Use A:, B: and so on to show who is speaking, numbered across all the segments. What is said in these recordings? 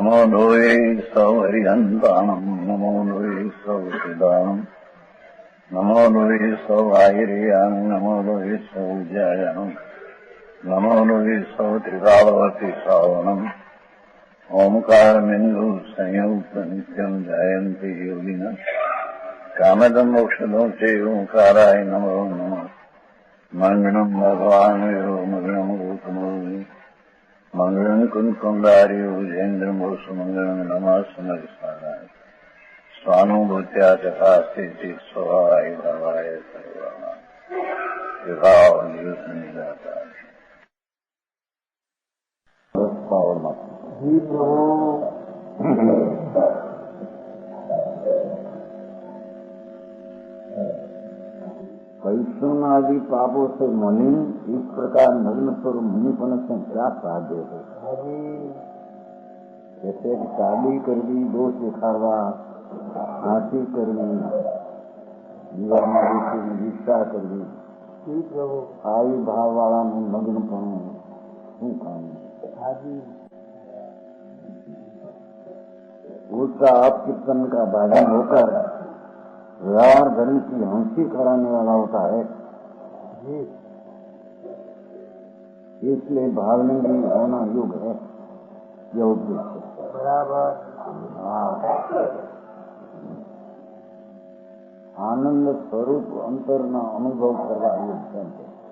A: नमो लोये सौहरिहन्ताणम् नमो लोये सौहृदानम् नमो लोये सौवाहिर्याम् नमो लोये सौज्यायाम् नमो लोये सौत्रिकालवति श्रावणम् ओंकारमिन्दु संयुक्त नित्यम् जयन्ति योगिनः कामदम् मोक्षदम् च ओंकाराय नमो नमः मङ्गलम् भगवान् यो मङ्गलम् रूपमोहि मङ्गलम् कुन्कुण्डार्यो जयेन्द्रमोसु मङ्गलम् नमः समर्पयामि स्वानुभूत्या तथास्ति स्वभावाय भावाय सर्वाणाम् विभावनियुतनिदाता
B: जी प्रभु।
C: वैष्णवादि पापों से मलिन इस प्रकार नग्न स्वरूप मुनिपन से क्या साध्य है? जैसे शादी करवी, दोष दिखावा, हाथी करवी, दीक्षा करवी, आयु भाव वाला मग्न पण શું કામ? उसका अपचिंतन का भाजन होकर व्यवहार धर्म की हंसी कराने वाला होता है। इसलिए भावलिंगी होना योग है, यह उद्देश्य
B: बराबर।
C: आनंद स्वरूप अंतर न अनुभव करवा योग्य है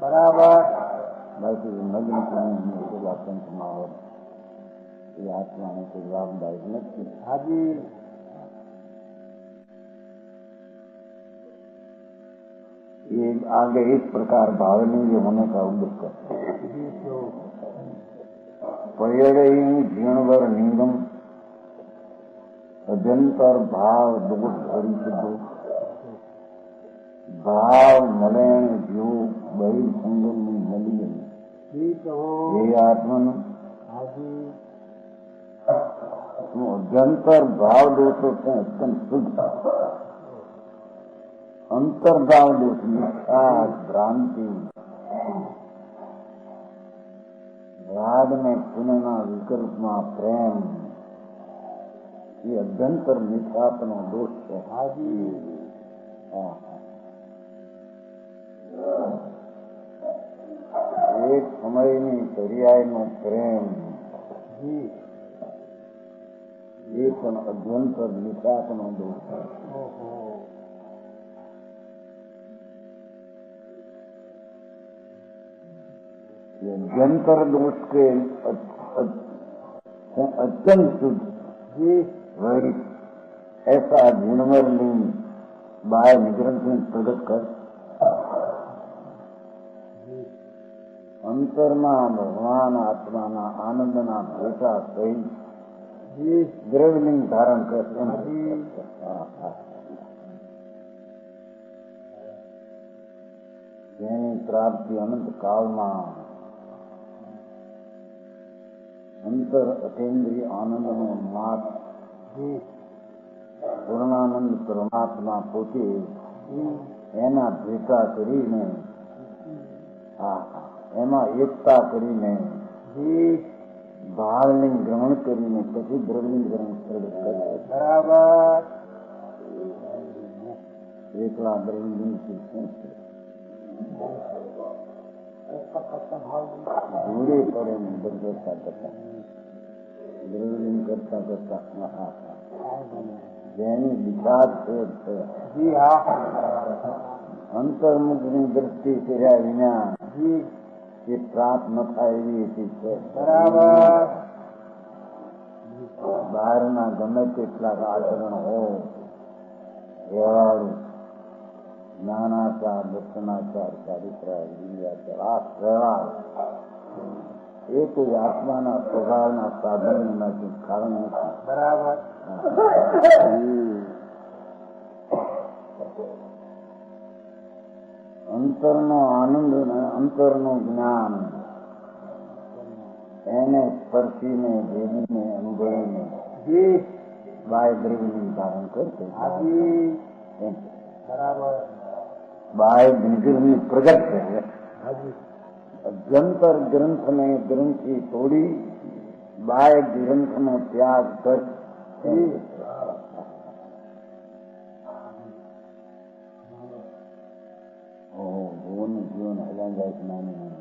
B: बराबर।
C: बाकी नग्न संतमा ये आत्मा ने कोई लाभदायक नहीं।
B: हाजी
C: ये आगे इस प्रकार भावनीय होने का उद्देश्य है। पर्यटन जीणवर निगम अजंतर भाव दोष हरि दो भाव मलैण जो बहिर संगम में मली ये आत्मन अजंतर भाव दोषों से अत्यंत शुद्ध अंतर्भाव दोष मिथ्या भ्रांति राग में पुनना विकल्प में प्रेम ये अभ्यंतर मिथ्यात्म दोष है। हाजी एक समयनी पर्यायનો પ્રેમ એ પણ અભ્યંતર નિકાતનો દોષ છે। अभ्यंतर दोष के अत्यंत शुद्ध वही ऐसा गुणवर लिंग बाय निग्रंथ में प्रकट कर अंतरमा भगवान आत्मा आनंदना भेटा सहित द्रव्यलिंग धारण करते જેની પ્રાપ્તિ અનંત કાળમાં અંતર અતેન્દ્રિય આનંદનો નાથ પૂર્ણાનંદ પરમાત્મા પોતે એના ભેગા કરીને એમાં એકતા કરીને ભાવલિંગ ગ્રહણ કરીને પછી દ્રવ્યલિંગ ગ્રહણ કરે
B: બરાબર।
C: એકલા દ્રવ્યલિંગ જોડે પડે ને કરતા કરતા દ્રવ્યલિંગ કરતા કરતા જેની વિકાસ છે અંતર્મુખની દ્રષ્ટિ કર્યા વિના એ પ્રાપ્ત ન થાય એવી ચીજ છે
B: બરાબર।
C: બહારના ગમે કેટલાક આચરણ હોય વ્યવહાર જ્ઞાનાચાર દર્શનાચાર ચારિત્રાચાર વિદ્યાચાર આ વ્યવહાર એ કોઈ આત્માના સ્વભાવના સાધનના કારણ નથી
B: બરાબર।
C: અંતરનો આનંદ અને અંતરનું જ્ઞાન એને સ્પર્શીને ભેદીને અનુભવીને બાય દ્રવ્યલિંગ ધારણ કરશે
B: બરાબર।
C: बाय निगर्मी प्रकट है। अभ्यंतर ग्रंथ में ग्रंथि तोड़ी બાય ગ્રંથનો ત્યાગ કર. ભુવનનું જીવન હલાઈ જાય છે નાની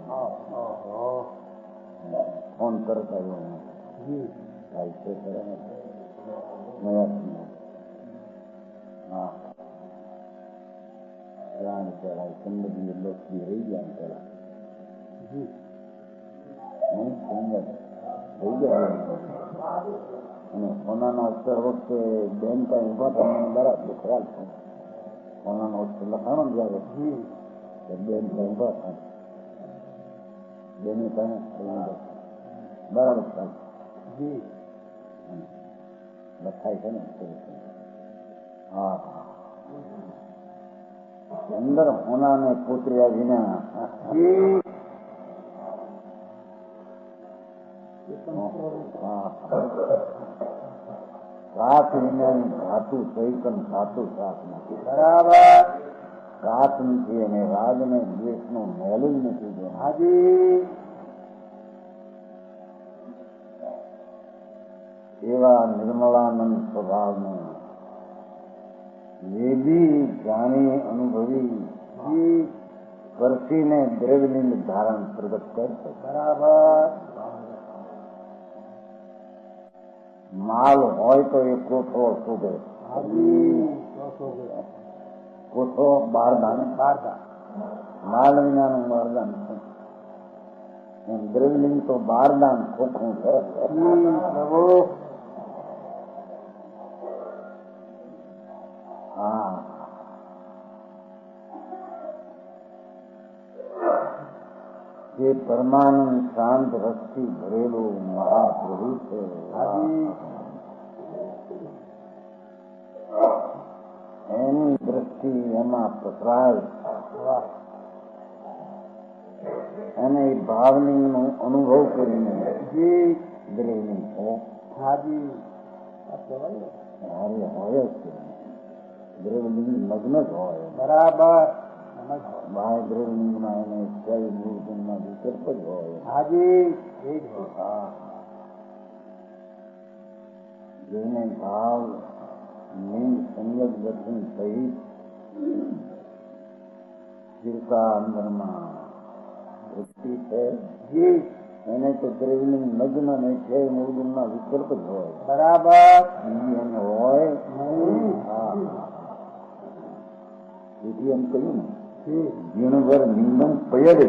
C: ફોન કરતા ભાઈ છે હા રાણ કહેવાય સંબંધી લોકપ્રિય રહી ગયા પેલા સંગત થઈ ગયા અને સોનાના અક્ષર વખતે બેન કઈ ઉભા થઈને બરાબર ખ્યાલ છે સોનાનો અક્ષર લખાણો જ આવે બેન કઈ ઉભા થાય બેની કઈ બરાબર ખ્યાલ લખાય છે ને હા અંદર હોનાને પુત્ર્યા વિના કાચ વિનાની ધાતુ સહિતન ધાતુ સાથ નથી. બરાબર. કાચ નથી અને રાગને દ્વેષનું મેલું નથી. હાજી. એવા નિર્મળાનંદ સ્વભાવને વેદી જાણી અનુભવી પરસીને દ્રવ્યલિંગ ધારણ પ્રગટ કરશે. બરાબર. માલ હોય તો એ કોઠો શોધે. કોઠો બારદાન. માલ વિનાનું બારદાન છે. એમ દ્રવ્યલિંગ તો બારદાન ખોખું છે. હા જે પરમાનંદ શાંત રસથી ભરેલું મહાપ્રભુ છે. એની દ્રષ્ટિ એમાં પસરાય અને એ ભાવનીનો અનુભવ કરીને દ્રવ્યલિંગ હોય જ છે. દ્રવ્યલિંગ મગ્ન જ હોય. બરાબર. બાહ્ય દ્રવ્યલિંગમાં એને જય મૂળગુણમાં વિકલ્પ જ હોય. હાજી. જેને ભાવ લિંગ સંગત દર્શન સહિત સ્થિરતા અંદરમાં વૃત્તિ છે એને તો દ્રવ્યલિંગ મગ્ન ને છે મૂળગુણમાં વિકલ્પ જ હોય. બરાબર. એને હોય. તેથી એમ કહ્યું ને જીણવર નિંદન પયડ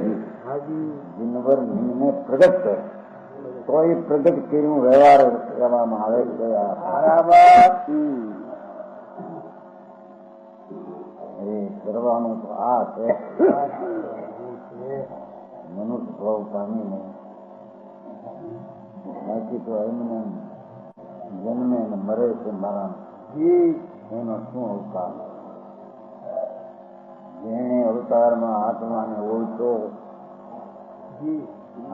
C: જીણવર નિંદને પ્રગટ કરે તો એ પ્રગટ કર્યું વ્યવહાર કરવામાં આવે છે. એ કરવાનું તો આ છે. મનુષ્ય ભાવ પામીને બાકી તો એમને જન્મે ને મરે છે મારા એનો શું અવતાર. જેને અવતારમાં આત્માને ઓળખો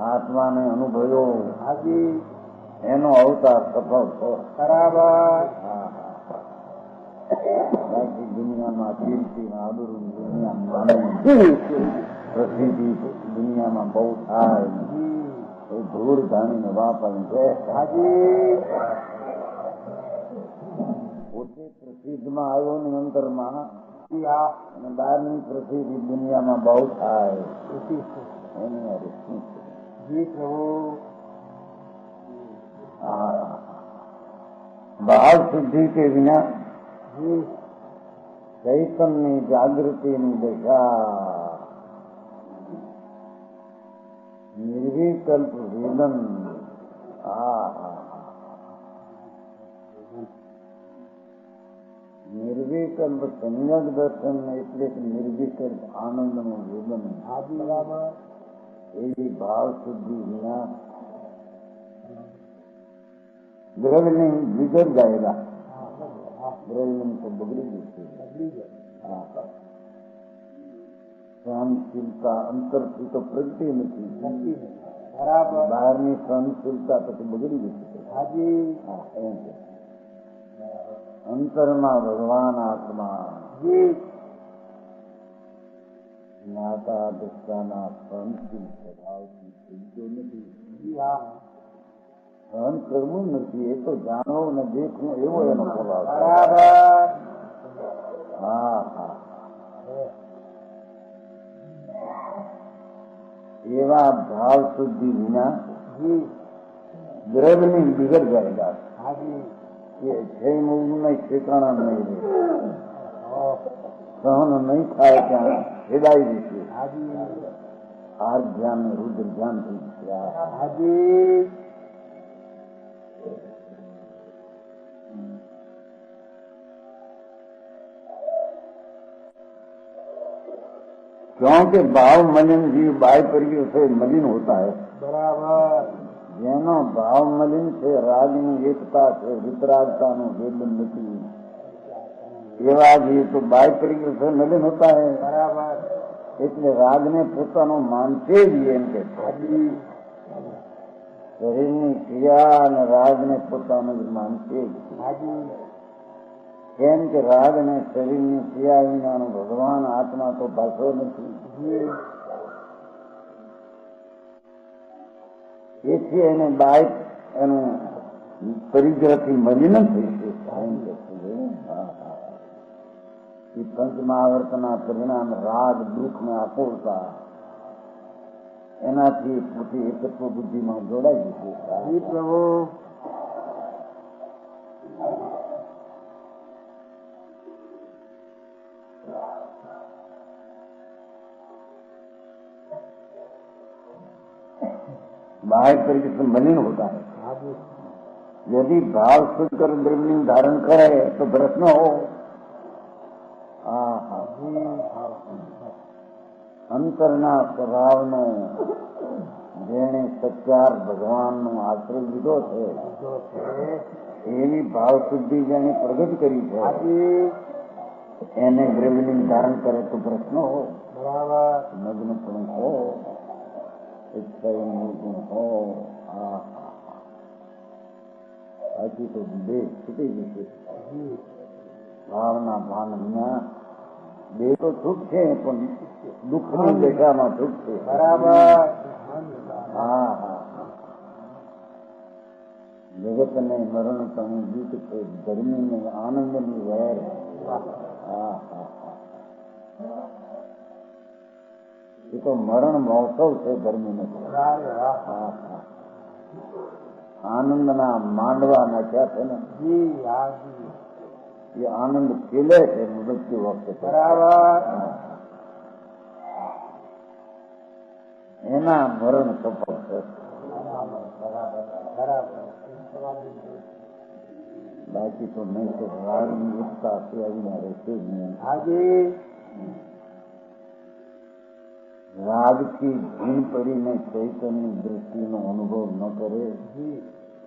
C: આત્માને અનુભવ્યો એનો અવતાર સફળ થયો. બરાબર. બાકી દુનિયામાં કીર્તિ આબરૂ દુનિયામાં પ્રસિદ્ધિ દુનિયામાં બહુ થાય એ ધૂળ ધાણીને વાપરવું છે. પોતે પ્રસિદ્ધમાં આવ્યો ને અંતરમાં અને બહારની પ્રસિદ્ધિ દુનિયામાં બહુ થાય એની અરે શું છે. ભાવ શુદ્ધિ કે વિના ચૈતનની જાગૃતિની દશા નિર્વિકલ્પ વેદન. નિર્વિકલ્પ સંયગ દર્શન એટલે કે નિર્વિકલ્પ આનંદનું વેદન. એવી ભાવ શુદ્ધિ વિના દ્રવ્યલિંગ બિગડ જાયગા. દ્રવ્યલિંગ તો બગડી જશે. સહનશીલતા અંતરથી તો પ્રગટી નથી. બહારની સહનશીલતા પછી બગડી જશે. એમ છે અંતરમાં ભગવાન આત્મા જ્ઞાતા દશાના સહનશીલ સ્વભાવથી ચૂકતો નથી. સહન કરવું નથી, એ તો જાણવું ને દેખવું એવો એનો સ્વભાવ.
B: બરાબર.
C: હા હા, એવા ભાવ શુદ્ધિ વિના
B: જી.
C: દ્રવ્યની બિગડ જાયગા.
B: હાજી.
C: એ છે નહીં, ઠેકાણા નહીં રહે,
B: ઓહ.
C: સહન નહીં થાય ત્યાં છેદાઈ જશે.
B: હાજી.
C: આ ધ્યાન રુદ્ર ધ્યાન થઈ જશે.
B: હાજી.
C: क्योंकि भाव मलिन जीव बाह्य परिग्रह से मलिन होता है.
B: બરાબર.
C: જેનો ભાવ મલિન છે, રાગની એકતા છે, વિતરાગતાનું વેદન નથી, એવા જીવ તો બાહ્ય પરિગ્રહ से મલિન होता है.
B: બરાબર.
C: એટલે રાગને પોતાનો માનશે જ એમ કે છે.
B: હાજી.
C: શરીરની ક્રિયા અને રાગને પોતાનો જ માનશે જ.
B: હાજી.
C: કેમ કે રાગ અને શરીરની ક્રિયા વિનાનો ભગવાન આત્મા તો ભાષો નથી.
B: જી.
C: એથી એને બાય એનું પરિગ્રહથી મલિન થઈ છે. પંચમહાવર્તના પરિણામ રાગ, દુઃખ ને આકુરતા, એનાથી પોતે એકત્વ બુદ્ધિમાં જોડાઈ જશે.
B: જી પ્રભુ.
C: बाह्य परिग्रह से मलिन होता है.
B: હાજી.
C: यदि भाव शुद्ध कर द्रव्यलिंग धारण करे तो भ्रष्ट न हो. અંતરના સ્વભાવનો જેણે સત્યાર ભગવાનનો આશ્રય લીધો છે, એવી ભાવ શુદ્ધિ જેને પ્રગટ કરી છે, એને દ્રવ્યલિંગ ધારણ કરે તો ભ્રષ્ટ ન હો.
B: બરાબર.
C: નગ્ન પણ હો, નિર્ગુણ હો. બાકી તો દેહ છૂટી જશે. ભાવના ભાન વિના દેહ તો છૂટ છે, પણ દુઃખની દશામાં છૂટ છે.
B: બરાબર.
C: હા હા, જગતને મરણ તણું દૂત છે, ધર્મીને આનંદની વહેર. હા હા હા, એ તો મરણ મહોત્સવ છે ધર્મીને. હા હા, આનંદના માંડવા નાખ્યા છે ને,
B: જી. હાજી.
C: એ આનંદ ખીલે છે મૃત્યુ વખતે.
B: બરાબર.
C: એના મરણ સફળ છે.
B: બરાબર.
C: બાકી તો નહીં તો રાગની એકતા આવીને રહેશે જ નહીં.
B: હાજી.
C: રાગથી ભીન પડીને ચૈતન્ય દ્રષ્ટિનો અનુભવ ન કરે,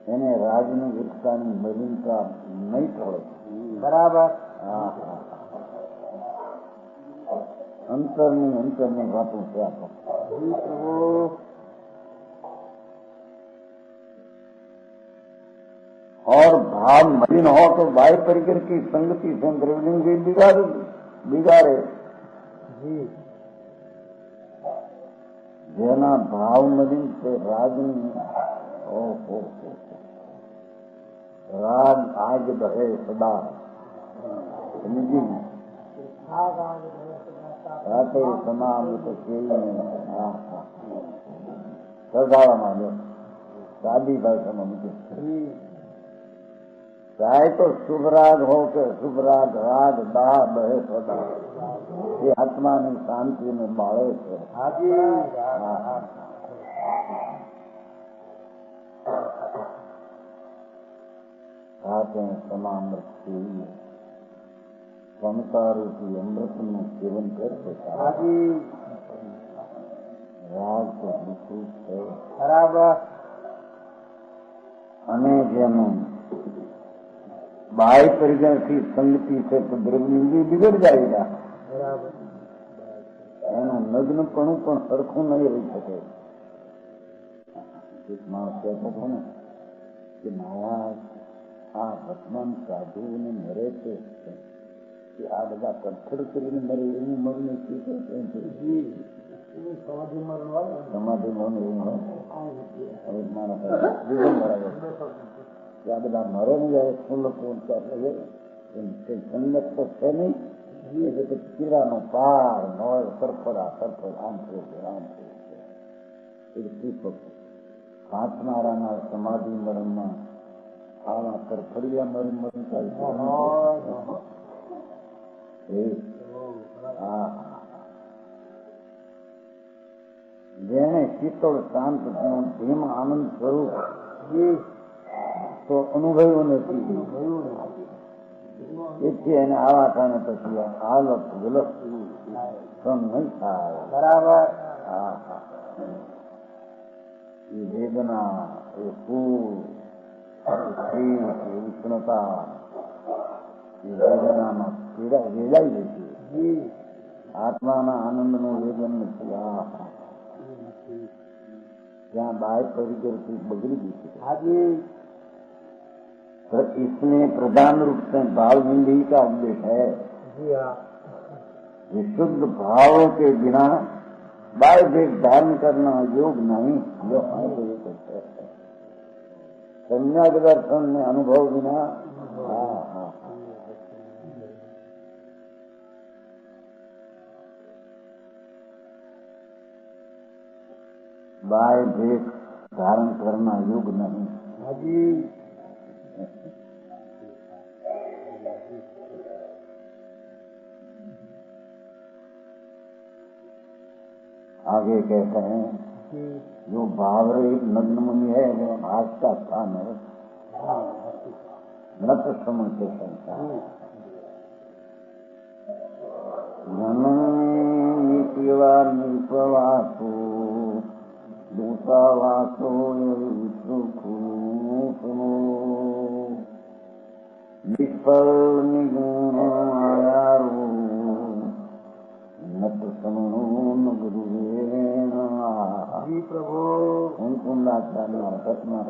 C: એને રાગની એકતાની મલિનતા નહીં પડે.
B: બરાબર.
C: હા હા, અંતરની વાતો છે આપણે.
B: જી પ્રભુ.
C: और भाव मलिन हो तो बाह्य परिकर की संगति से द्रव्यलिंग भी बिगाड़े.
B: જી.
C: જેના ભાવ મલિન છે રાગની, ઓહો, રાગ આજ બહે સદા. સમજી ને, રાતે સમામૃત કેવી સગાવા માંડ્યો. સાદી ભાષામાં મૂકે. चाहे तो शुभ राग हो के शुभ राग, राग दाह बहे सदा, ये आत्मा ની શાંતિ ને બાળે છે. સાથે સમામૃત પીવીએ, સમતારૂપી અમૃતનું સેવન કરશે. રાગ તો વિકૃત છે.
B: બરાબર.
C: અને જેનું बाह्य परिजन की संगति से तो द्रव्यलिंगी बिगड़ जाएगा.
B: બરાબર.
C: એનું નગ્નપણું પણ સરખું નહીં રહી શકે. એક માણસ કહેતો હતો ને કે મહારાજ આ વર્તમાન સાધુઓને મરે છે કે આ બધા કઠોળ કરીને મરે એવું મરને સમાધિ મરણ એવું હોય. હવે માણસ જીવન બરાબર ત્યાં બધા મરે ને જાય ફૂલ કોણ ચાલે સંગત તો છે નહીં એ બધું કીડાનો પાર નળ સરફડા સરફડ આમ થયું એ પૂછો હાથનારાના સમાધિ મરણમાં આવા સરફડિયા મરી મરી ચાલતું જેને શીતળ શાંત ધીમ આનંદ સ્વરૂપ તો અનુભવ્યું નથી એથી એને આવા કારણે પછી હાલત ગલત નહીં થાય
B: બરાબર.
C: હા હા એ વેદના એ ફૂલ એ ઉષ્ણતા એ વેદનામાં પીડા વેલાઈ જશે આત્માના આનંદનું વેદન નથી. હા હા ત્યાં बाय परिकर बगड़ी गई तो इसमें प्रधान रूप से भाव हिंदी का उपदेश है. विशुद्ध भाव के बिना बाय भेद धारण करना योग नहीं. जो सम्यक दर्शन में अनुभव बिना बाय भेद धारण करना योग नहीं. आगे कहते हैं जो भावरहित नग्न मुनि है वो हाथ का स्थान है नृत श्रवण के संसार निपवासो दूतावासो निष्फल निगुण आयारो नत समणो न गुरुवेण. प्रभु कुंकुंडाचार्य घटना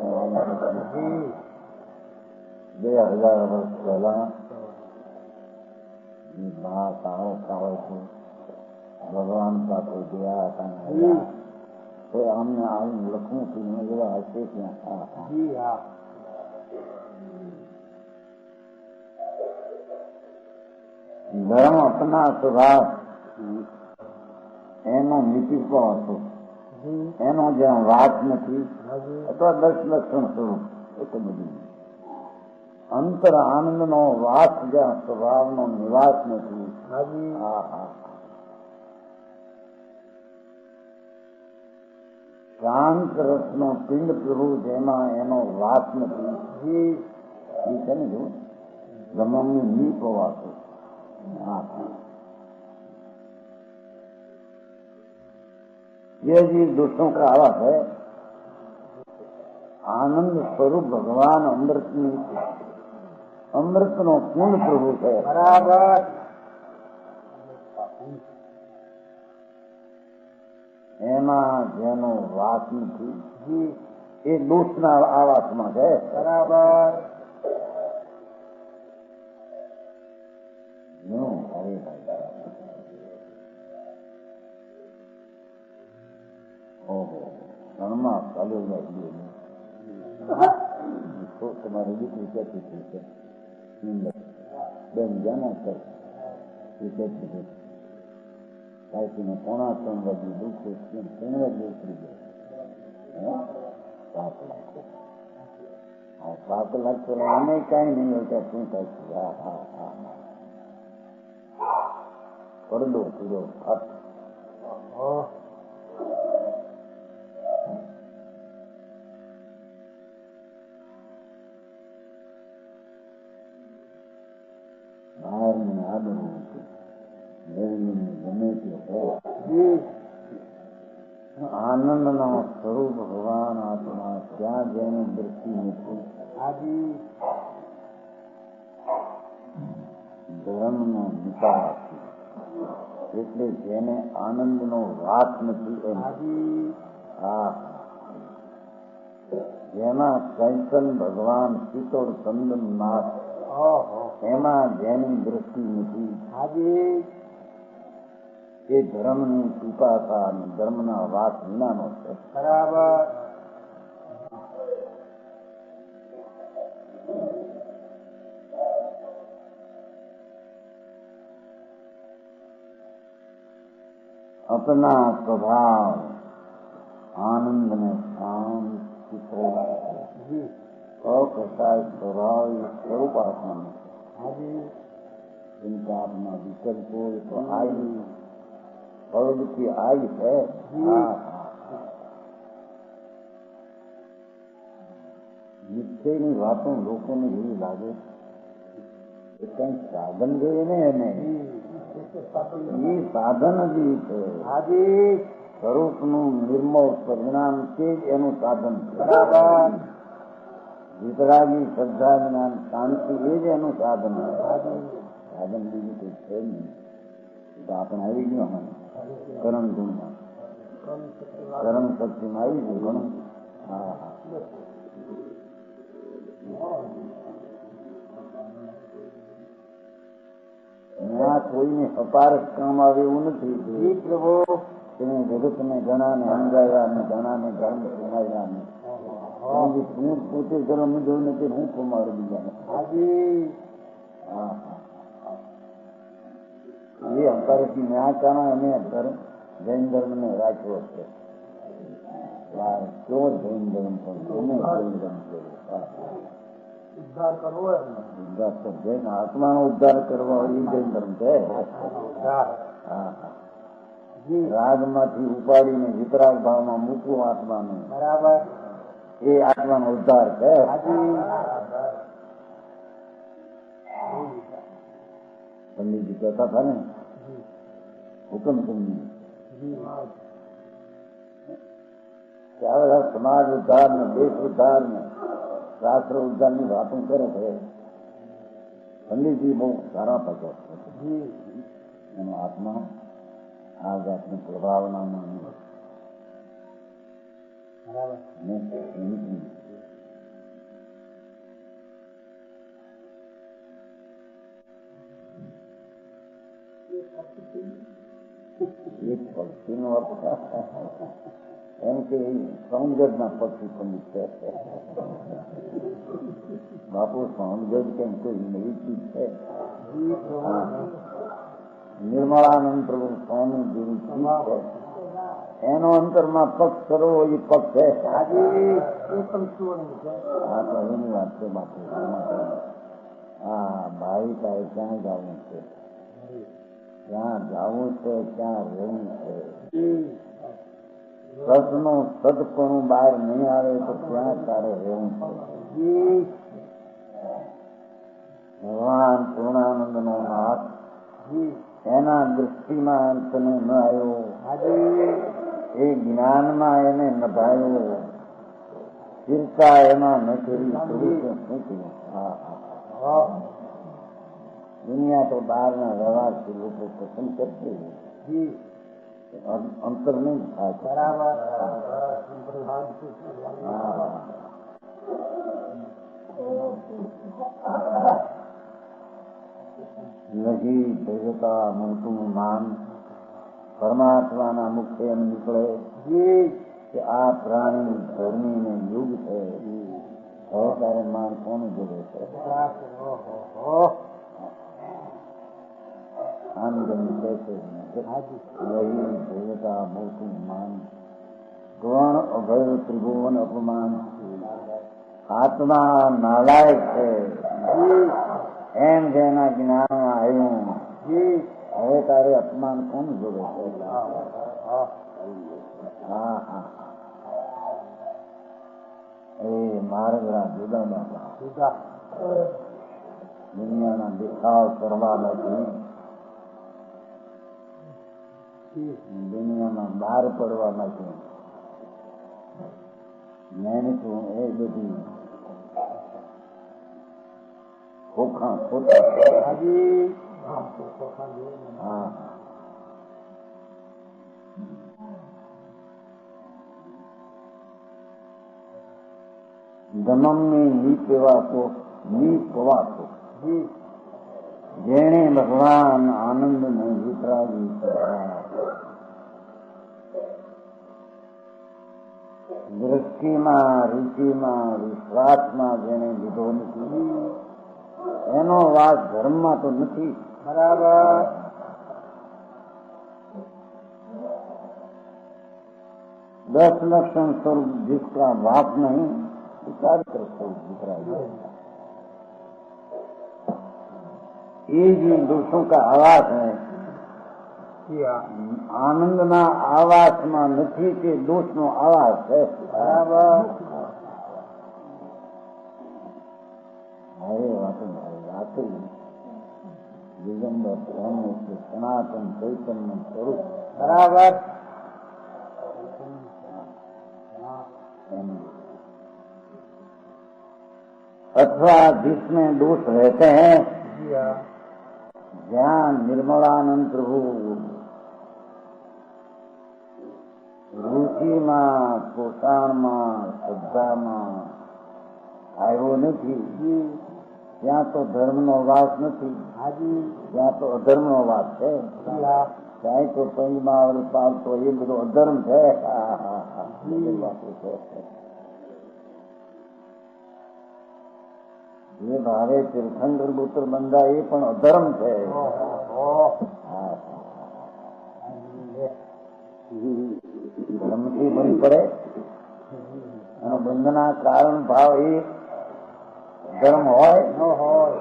C: 2000 વર્ષ પહેલા ભગવાન પાસે ગયા હતા તો અમને આવું લખવું પીને એવા હશે ત્યાં ધર્મ અપના સ્વભાવ એનો નીતિત્વ હતો એનો જ્યાં વાત નથી અથવા 10 લક્ષણ સ્વરૂપ એટલું બધું અંતર આનંદ નો વાસ જ્યાં સ્વભાવ નો નિવાસ નથી. શાંત રસ નો પિંડ પ્રભુ જેમાં એનો વાસ નથી એ છે ને જો ગમની ની પવાતો. ये जी दोषों का आवास है. आनंद स्वरूप भगवान अमृत नो पूर्ण प्रभु है. बराबर. એમાં જેનો વાત નથી એ દોષના આવાસમાં છે. બરાબર. ઘરમાં ચાલુ તમારી દીકરી કહેતી હતી કે બેન જાણો કર એ કહેતી હતી કાંઈકીને 3:30 વાગે દુઃખ 3 વાગે ઉતરી ગયા 7 લાખ. 7 લાખ તો અમે કાંઈ નહીં હોય શું થાય. પડદો પૂરો ફાટ. આનંદ નો સ્વરૂપ ભગવાન આત્મા ત્યાં જેની દ્રષ્ટિ નથી ધર્મ નો નિકાસ એટલે જેને આનંદ નો વાત નથી જેમાં ચૈતન ભગવાન શીતળ ચંદન નાથ એમાં જેની દ્રષ્ટિ નથી એ ધર્મની પીપાસા અને ધર્મના વાત વિનાનો છે. બરાબર. अपना स्वभाव आनंद में शांति को
B: जी
C: कैसा स्वभाव स्वरूप आत्मा में
B: हाँ जी
C: इनका अपना विकल्प तो आई फल की आई है। મીઠેની વાતો લોકોને એવી લાગે કે કંઈક સાધન જોઈએ ને એને એ સાધન જ છે સ્વરૂપનું નિર્મળ પરિણામ તે જ એનું સાધન છે. વિતરાગી શ્રદ્ધા જ્ઞાન શાંતિ એ જ એનું સાધન છે. સાધન બીજું કોઈ છે નહીં. તો આપણે આવી ગયો મને કરણ ગુણમાં કરણ શક્તિમાં આવી ગયું ઘણું. હા હા ત્યાં કોઈને અપારક કામ આવે એવું નથી. પ્રભુ તેને જગતને ઘણાને સમજાવ્યા અને ઘણાને ધર્મ સુમાવ્યા ને હું પોતે ધર્મ જોયું નથી હું કુમારું બીજાને. એ અપારકથી ન્યાય કારણે અમે ધર્મ જૈન ધર્મને રાખ્યો છે. કેવો જૈન ધર્મ પણ જૈન ધર્મ ઉદ્ધાર કરવો ઉદ્ધાર તો જૈન આત્માનો ઉદ્ધાર કરવો એ જૈન ધર્મ છે. રાગમાંથી ઉપાડીને વિતરાગ ભાવમાં મૂકવું આત્માને બરાબર એ આત્માનો ઉદ્ધાર છે. પંડિતજી કહેતા હતા ને હુકમસિંહજી સમાજ ઉદ્ધાર ને દેશ ઉદ્ધાર ને રાષ્ટ્ર ઉદ્ધાર ની વાતો કરે છે. પંડિતજી બહુ સારા પતો એનો આત્મા આ જાતની પ્રભાવનામાં એક પક્ષીનો અર્થ એમ કે સોમગઢના પક્ષી પંડિત છે. બાપુ સોમગઢ કેમ કોઈ નવી ચીજ છે? નિર્મળાનંદ પ્રભુ સ્વામી જેવી ચીજ છે. એનો અંતરમાં પક્ષ કરવો એ પક્ષ છે. હા તો એની વાત છે બાપુ. હા ભાઈ તારે ક્યાં જવું છે? ક્યાં જવું છે ક્યાં રહેવું છે? સદનું સદપણું બહાર નહીં આવે તો ક્યાં તારે રહેવું છે? ભગવાન પૂર્ણાનંદ નો નાથ એના દૃષ્ટિમાં તને ન આવ્યો, એ જ્ઞાનમાં એને નભાયો, ચિંતા એમાં ન કરી શું કર્યું? દુનિયા તો બહારના વ્યવહારથી લોકો પસંદ કરશે, અંતર નહીં થાય. બરાબર. નહીં ભેગતા મોટું માન પરમાત્માના મુખે એમ નીકળે કે આ પ્રાણી ધર્મી ને યુગ છે. હવે તારે માન કોનું જોડે છે? આમ ગમી કહે છે નહીં ભેગતા મોટું માન ગૌણ અભય ત્રિભુવન અપમાન. આત્મા નાલાયક છે એમ જેના જ્ઞાન આવ્યું, હવે તારે અપમાન કોણ જોડે છે? હા હા એ મારા જુદા બાપા દુનિયાના દેખાવ કરવા નથી, દુનિયામાં બહાર પડવા નથી. મહેનત એ બધી ખોખા ખોટા. હા જન્મની નીપવાતો જેણે ભગવાન આનંદ ને વિતરાગી દ્રષ્ટિમાં રુચિમાં વિશ્વાસમાં જેને લીધો નથી એનો વાસ ધર્મમાં તો નથી. બરાબર. 10 लक्षण स्वरूप जिसका बाप नहीं, विचारित्र स्वरूप दिख रहा है। ये जो दोषों का आवास है, आनंदना आवासમાં નથી કે દોષનો આવાસ છે. બરાબર. હવે વાતો દિગંબર બ્રહ્મ છે, સનાતન ચૈતન્ય સ્વરૂપ. બરાબર. अथवा जिसमें दोष रहते हैं, ज्ञान निर्मलानंद प्रभु रुचिમાં, પોષણમાં, શ્રદ્ધામાં આવ્યો નથી, ત્યાં તો ધર્મનો વાસ નથી. ત્યાં તો અધર્મનો વાસ છે. ત્યાં તો પંચમાં પાલતો એ બધો અધર્મ છે. જે ભાવે તીર્થંકર પુત્ર બંધા એ પણ અધર્મ છે. ધર્મથી બંધ પડે અને બંધના કારણ ભાવ એ ધર્મ હોય ન હોય.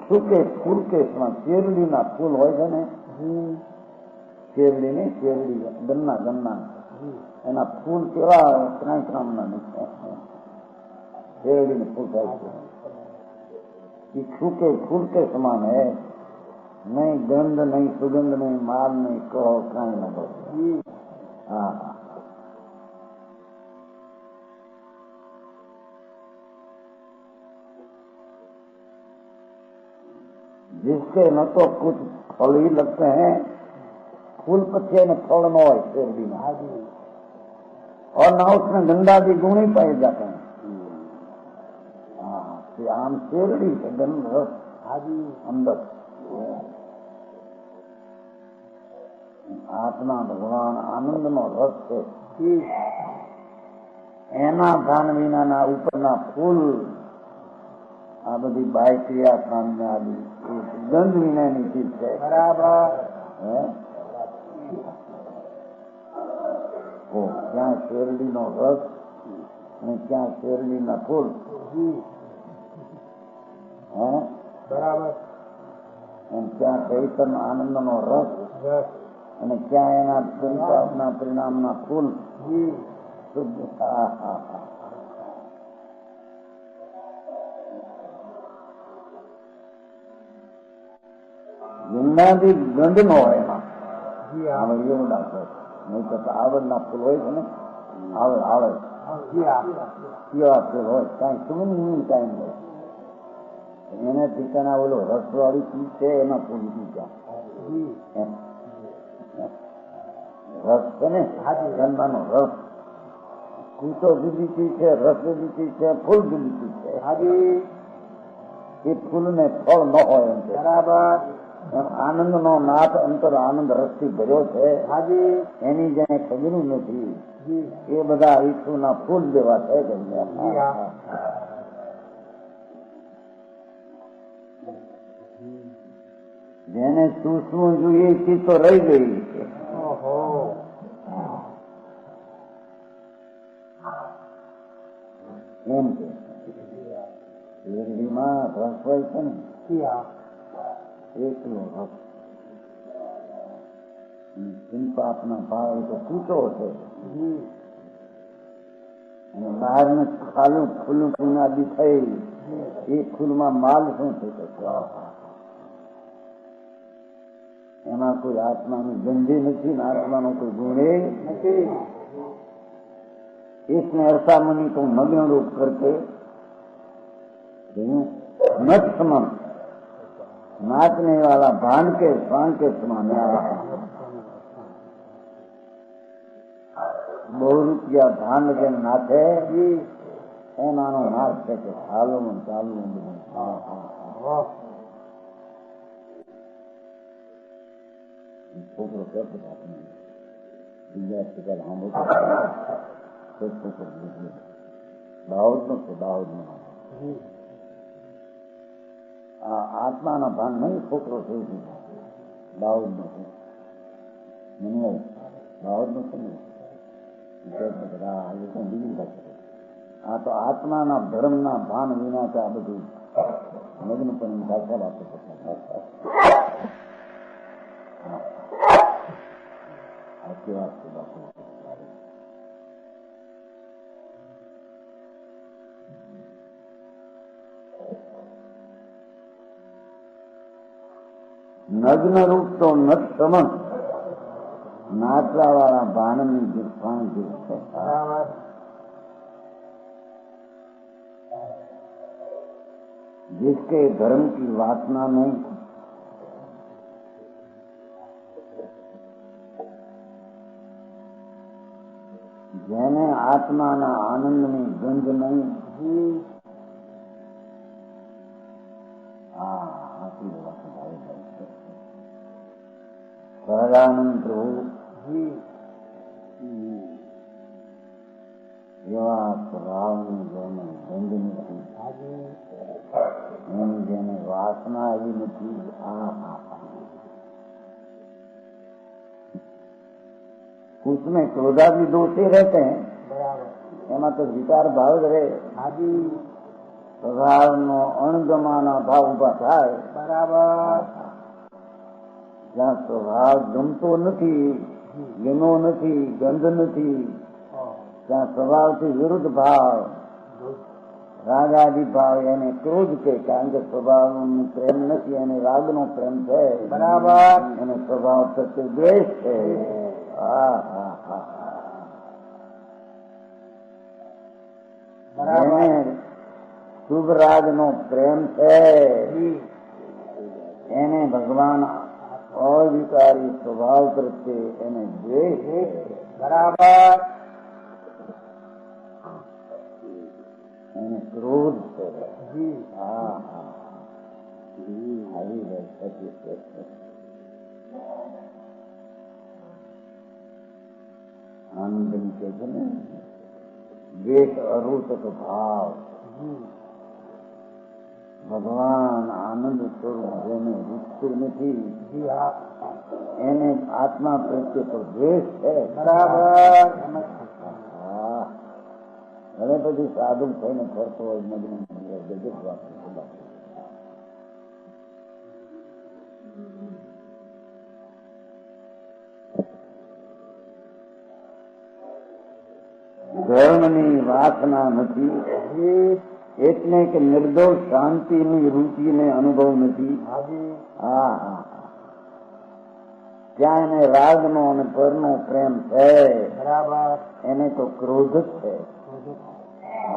C: શું ફૂલ કેસમાં શેરડીના ફૂલ હોય છે ને, શેરડી ને શેરડી ગન્ના એના ફૂલ કેવા ત્રામના શેરડી ને ફૂલ થાય છે. सूखे फूल के समान है, नहीं गंध नहीं सुगंध नहीं माल नहीं कहो कहीं न बोलो. हाँ, जिसके न तो कुछ फल ही लगते हैं, फूल पत्ते न फल न हो शेरडी में, और न उसमें गंदा भी गुण ही पाए जाते हैं. आम शेरडी से गंध रस अंदर आत्मा भगवान आनंद नो रस છે. એના ભાન વિનાના ઉપરના ફૂલ આ બધી બાહ્ય ક્રિયા કામના ગંધ વિનાની ચીજ છે. બરાબર. ક્યાં શેરડીનો રસ અને ક્યાં શેરડીના ફૂલ. બરાબર. ક્યાં ચૈતન્ય આનંદ નો રસ અને ક્યાં એના પરિતાપના પરિણામના ફૂલ. ગંગાથી ગંધ નો હોય એમાં. એવું દાખલો નહીં તો આવડના ફૂલ હોય છે ને, આવડ આવડ કેવા ફૂલ હોય, કાંઈ સુગંધ કાંઈ નહીં. એને ઠીકાના ઓલો રસવાળી ચીજ છે એમાં ફૂલ બીજા રસ છે ને, ગંગાનો રસ. કૂચો જુદી ચીજ છે, રસ જુદી ચીજ છે, ફૂલ જુદી ચીજ છે. એ ફૂલને ફળ ન હોય એમ છે. બરાબર. આનંદ નો નાથ અંતર આનંદ રસથી ભર્યો છે. એની જેને ખબર નથી એ બધા ઈચ્છુના ફૂલ જેવા છે. જેને સૂક્ષ્મ જોઈએ ચીજ તો રહી ગઈ છે. એમ છે શેરડીમાં રસ હોય છે ને, એકલો રસ. ચિંતાપના ભાવ તો કૂચો છે અને બહારને ખાલું ખુલ્લું પુનાદી થઈ એ ફૂલમાં માલ શું થઈ શકે? એમાં કોઈ આત્માની ગંધી નથી ને આત્માનો કોઈ ગુણે નથી. इसमें ऐसा मुनि को मग्न रूप करके नट समान नाचने वाला भांड के स्वांग के समान बहु रुपया भांड के नाचे एमानो नाच के चालू चालू छोकरो कैसे विद्यार्थी हम દાઉદ નો છે, દાઉદ નો આત્માના ભાન નહીં છોકરો થઈ ગયો. દાઉદ નથી નહીં દાઉદ નથી બીજી ભાષા. આ તો આત્માના ધર્મના ભાન વિના તો આ બધું લગ્ન પણ ભાષા વાતો કરતા. સાચી વાત છે બાપુ. નગ્ન રૂપ તો નત સમજ नाचवा वाला बानमी गिरफान गिर है. जिसके धर्म की वासना नहीं, जेने आत्माना आनंदनी गंध नहीं. સહજાનંદ પ્રભુ એવા સ્વભાવની જેને ગંધ નથી, એની જેને વાસના આવી નથી. उसमें क्रोधादि दोषे रहते हैं, એમાં તો વિકાર ભાવ જ રહે. સ્વભાવનો અણગમાના ભાવ ઉભા થાય. બરાબર. જ્યાં સ્વભાવ ગમતો નથી, ગમો નથી, ગંધ નથી, ત્યાં સ્વભાવથી વિરુદ્ધ ભાવ, રાગાદિ ભાવ, એને ક્રોધ છે. કારણ કે સ્વભાવનો પ્રેમ નથી, એને રાગનો પ્રેમ છે. બરાબર. એને સ્વભાવ પ્રત્યે દ્વેષ છે. એને શુભ રાગનો પ્રેમ છે, એને ભગવાન અવિકારી સ્વભાવ પ્રત્યે એને દ્વેષ. બરાબર. એને ક્રોધ છે. આવી આનંદ કે છે ને, દ્વેષ અરોચક ભાવ. ભગવાન આનંદ સ્વરૂપ જેને રૂચતું નથી, એને આત્મા પ્રત્યે તો દ્વેષ છે. બરાબર. હવે પછી સાધુ થઈને ફરતો હોય મગ્ન ગજબ વાત. ધર્મની વાસના નથી એટલે કે નિર્દોષ શાંતિની રુચિને અનુભવ નથી. ત્યાં એને રાગનો અને પરનો પ્રેમ છે. બરાબર. એને તો ક્રોધ જ છે.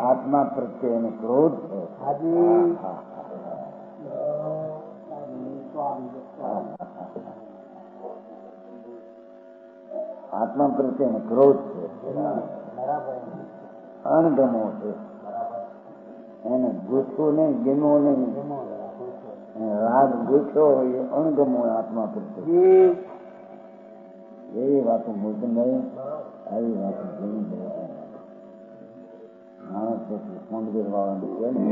C: આત્મા પ્રત્યે એને ક્રોધ છે. આત્મા પ્રત્યે એને ક્રોધ છે. અણગમો છે. એને ગુસ્સો નહીં, ગમો નહીં. રાગ ગુસ્સો હોય, અણગમો આત્મા પ્રત્યે. એવી વાતો મૂકી નહીં. આવી વાતો જોઈ જાય. માણસ પછી હોંડગર વાળાનું છે ને,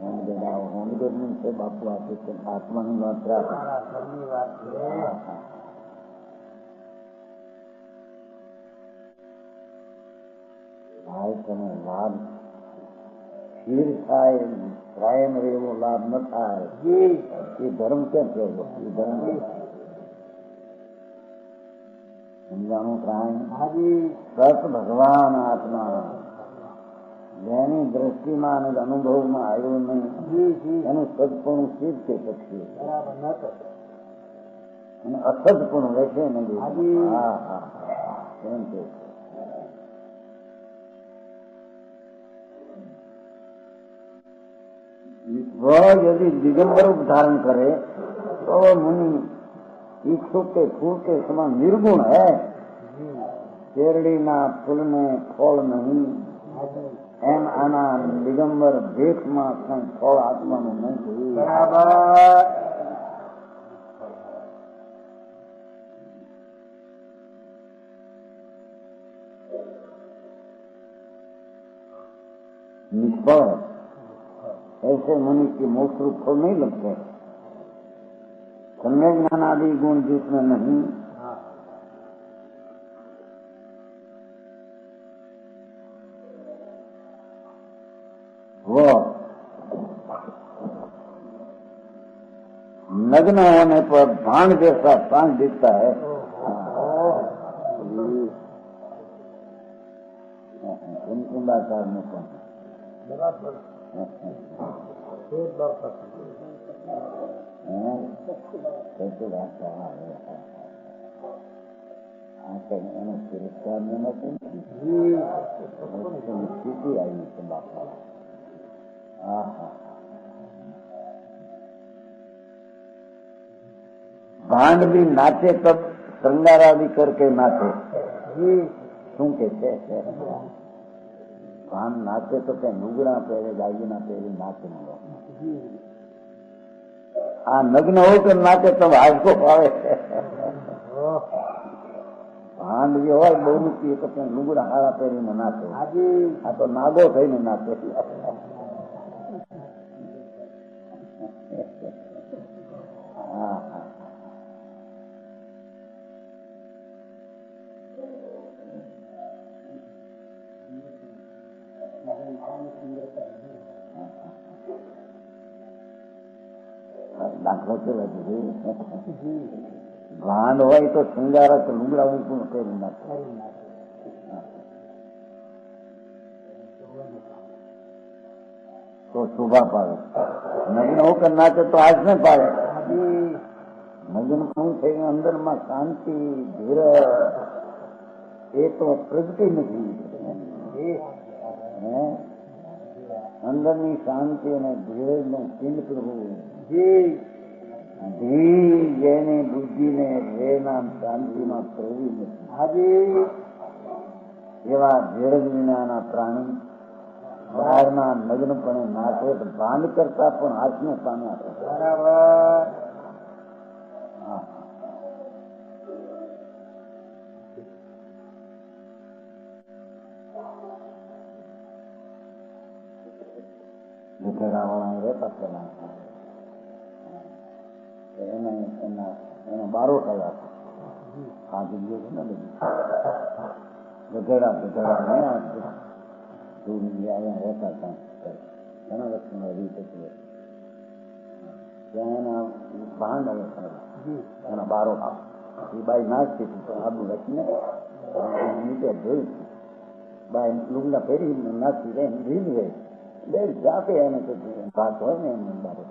C: હોંડગર આવો હોંડગર નું છે બાપુ. આપે છે આત્માની વાત રાખે. ભાઈ તમે લાભ સ્થિર થાય, કાયમ રહેવો લાભ ન થાય, એ ધર્મ કેમ કહેવો? એ ધર્મ સમજાણું થાય. સત ભગવાન આત્મા જેની દ્રષ્ટિમાં અને અનુભવમાં આવ્યું નહીં, એનું સદપણું સ્થિર છે. પછી અને અસદપણું રહેશે નહીં. કેમ કે वह यदि दिगंबर रूप धारण करे तो मुनि इच्छुक के फूल के समान निर्गुण है. केरड़ीना फूल ने फल नहीं, एम आना दिगंबर भेख में कई फल आत्मा नु नहीं. बराबर. निष्फल ऐसे मुनि के मोक्ष रूप फल नहीं लगते. सम्यक ज्ञान आदि गुण जिसमें नहीं,
B: हाँ,
C: वो नग्न होने पर भांग जैसा सांग दिखता है। कुंडाचार में पहुंचे
B: बराबर एक बार तक
C: कैसे भाषा एનો પુરસ્કાર ન મળતો સ્થિતિ આવી છે બાપા। भांड भी नाचे तब श्रृंगार आदि करके नाचे। શું કે છે? ભાન નાચે તો કઈ લુગડા પહેરે દાગીના પહેરી નાચે નહીં। આ નગ્ન હોય તો નાચે તો હાજકો પાવે। ભાંડ જે હોય બહુ રૂપિયે તો કઈ લુગડા હારા પહેરીને નાચે। આ તો નાગો થઈને નાચે। દાખલો કેવો છે? ભાંડ હોય તો શૃંગાર તો લુગડા પણ કરી નાખે તો શોભા પાડે। નગ્ન હોકર નાચે તો હાથ ને પાડે। નગ્ન શું છે? અંદરમાં શાંતિ ધીરજ એ તો પ્રગટી નથી। અંદરની શાંતિ અને ધીરજ નું ચિહ્ન પ્રભુ ધી જેની બુદ્ધિને રેના શાંતિમાં પ્રવી નથી એવા ધીરજ વિનાના પ્રાણી બહારના નગ્નપણે નાચે તો ભાંડ કરતા પણ હાથને સામે આપે।
B: બરાબર
C: ગધેડા વાળા રહેતા પેલા એના બારો થયા હતા। આ જગ્યા છે ને બધી ગધેડા અહીંયા રહેતા હતા ઘણા વર્ષોના રીતે ત્યાં એના ભાંડ એના બારો એ બાઈ નાચતી હતી તો આબુ રચીને નીચે જોઈ બાઈ લુગડા ફેરી નાચી રહે રીત રહે બે જાતે એને ભાત હોય ને એમ બારો